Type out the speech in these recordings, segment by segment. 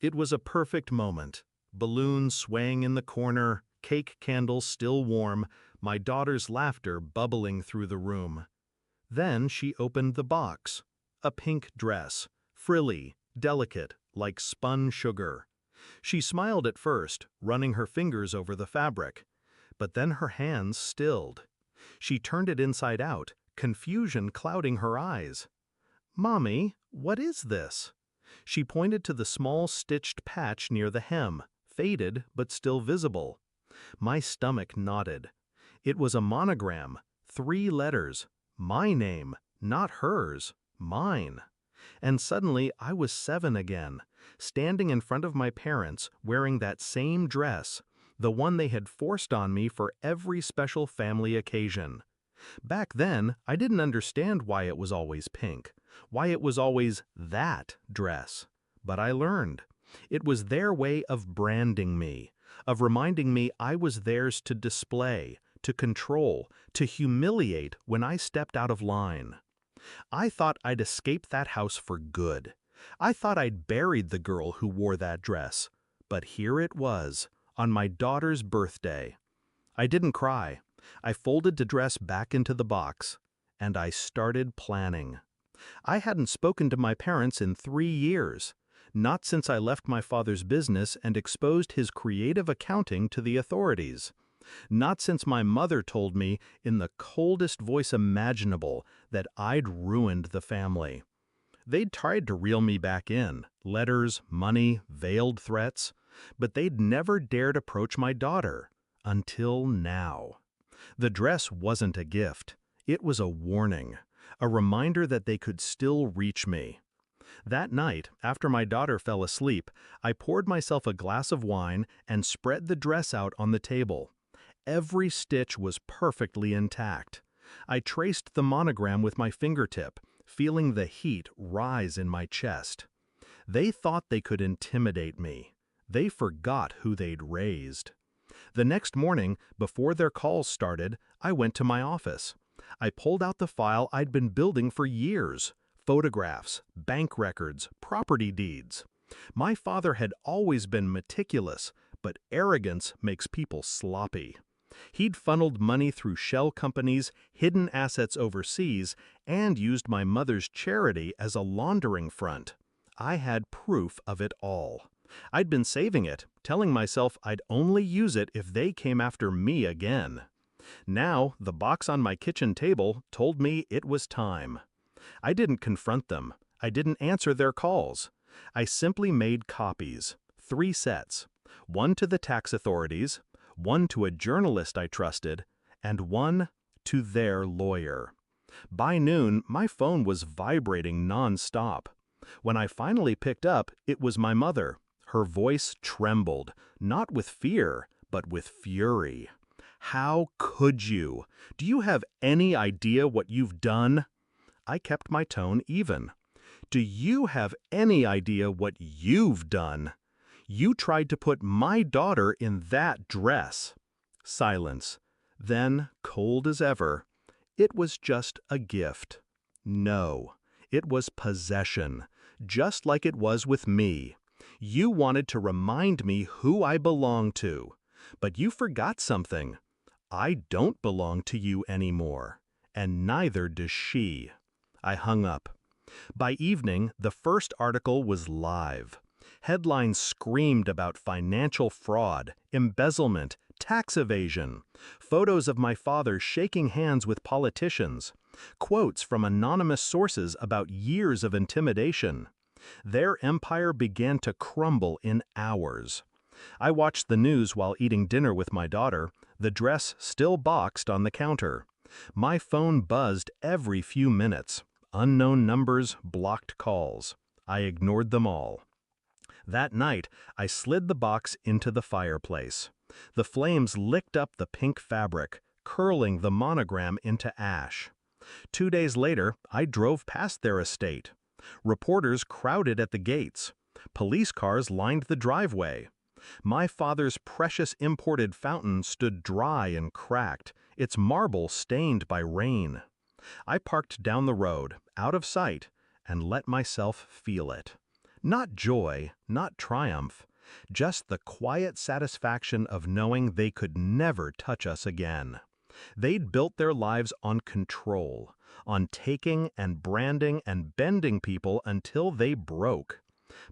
It was a perfect moment. Balloons swaying in the corner, cake candles still warm, my daughter's laughter bubbling through the room. Then she opened the box. A pink dress, frilly, delicate, like spun sugar. She smiled at first, running her fingers over the fabric. But then her hands stilled. She turned it inside out, confusion clouding her eyes. "Mommy, what is this?" She pointed to the small stitched patch near the hem, faded but still visible. My stomach knotted. It was a monogram, 3 letters. My name, not hers, mine. And suddenly I was 7 again, standing in front of my parents wearing that same dress, the one they had forced on me for every special family occasion. Back then, I didn't understand why it was always pink, why it was always that dress. But I learned. It was their way of branding me, of reminding me I was theirs to display, to control, to humiliate when I stepped out of line. I thought I'd escaped that house for good. I thought I'd buried the girl who wore that dress. But here it was, on my daughter's birthday. I didn't cry. I folded the dress back into the box, and I started planning. I hadn't spoken to my parents in 3 years, not since I left my father's business and exposed his creative accounting to the authorities. Not since my mother told me, in the coldest voice imaginable, that I'd ruined the family. They'd tried to reel me back in, letters, money, veiled threats, but they'd never dared approach my daughter. Until now. The dress wasn't a gift. It was a warning, a reminder that they could still reach me. That night, after my daughter fell asleep, I poured myself a glass of wine and spread the dress out on the table. Every stitch was perfectly intact. I traced the monogram with my fingertip, feeling the heat rise in my chest. They thought they could intimidate me. They forgot who they'd raised. The next morning, before their calls started, I went to my office. I pulled out the file I'd been building for years. Photographs, bank records, property deeds. My father had always been meticulous, but arrogance makes people sloppy. He'd funneled money through shell companies, hidden assets overseas, and used my mother's charity as a laundering front. I had proof of it all. I'd been saving it, telling myself I'd only use it if they came after me again. Now, the box on my kitchen table told me it was time. I didn't confront them. I didn't answer their calls. I simply made copies, 3 sets, one to the tax authorities, one to a journalist I trusted, and one to their lawyer. By noon, my phone was vibrating nonstop. When I finally picked up, it was my mother. Her voice trembled, not with fear, but with fury. "How could you? Do you have any idea what you've done?" I kept my tone even. "Do you have any idea what you've done? You tried to put my daughter in that dress." Silence. Then, cold as ever, "It was just a gift." No, it was possession, just like it was with me. You wanted to remind me who I belong to. But you forgot something. I don't belong to you anymore. And neither does she. I hung up. By evening, the first article was live. Headlines screamed about financial fraud, embezzlement, tax evasion. Photos of my father shaking hands with politicians. Quotes from anonymous sources about years of intimidation. Their empire began to crumble in hours. I watched the news while eating dinner with my daughter, the dress still boxed on the counter. My phone buzzed every few minutes. Unknown numbers, blocked calls. I ignored them all. That night, I slid the box into the fireplace. The flames licked up the pink fabric, curling the monogram into ash. 2 days later, I drove past their estate. Reporters crowded at the gates. Police cars lined the driveway. My father's precious imported fountain stood dry and cracked, its marble stained by rain. I parked down the road, out of sight, and let myself feel it. Not joy, not triumph, just the quiet satisfaction of knowing they could never touch us again. They'd built their lives on control, on taking and branding and bending people until they broke.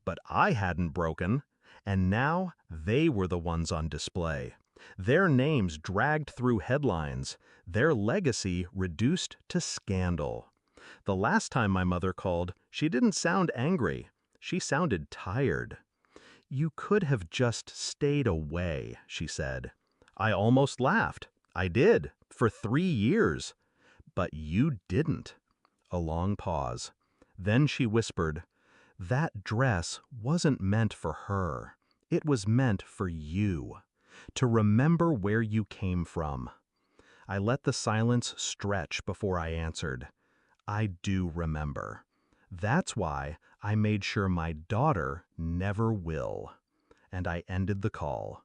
But I hadn't broken, and now they were the ones on display. Their names dragged through headlines, their legacy reduced to scandal. The last time my mother called, she didn't sound angry. She sounded tired. "You could have just stayed away," she said. I almost laughed. I did, for 3 years. But you didn't. A long pause. Then she whispered, "That dress wasn't meant for her. It was meant for you. To remember where you came from." I let the silence stretch before I answered. I do remember. That's why I made sure my daughter never will. And I ended the call.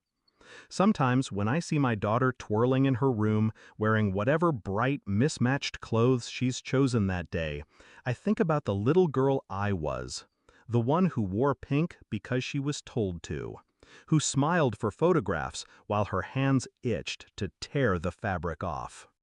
Sometimes when I see my daughter twirling in her room, wearing whatever bright, mismatched clothes she's chosen that day, I think about the little girl I was, the one who wore pink because she was told to, who smiled for photographs while her hands itched to tear the fabric off.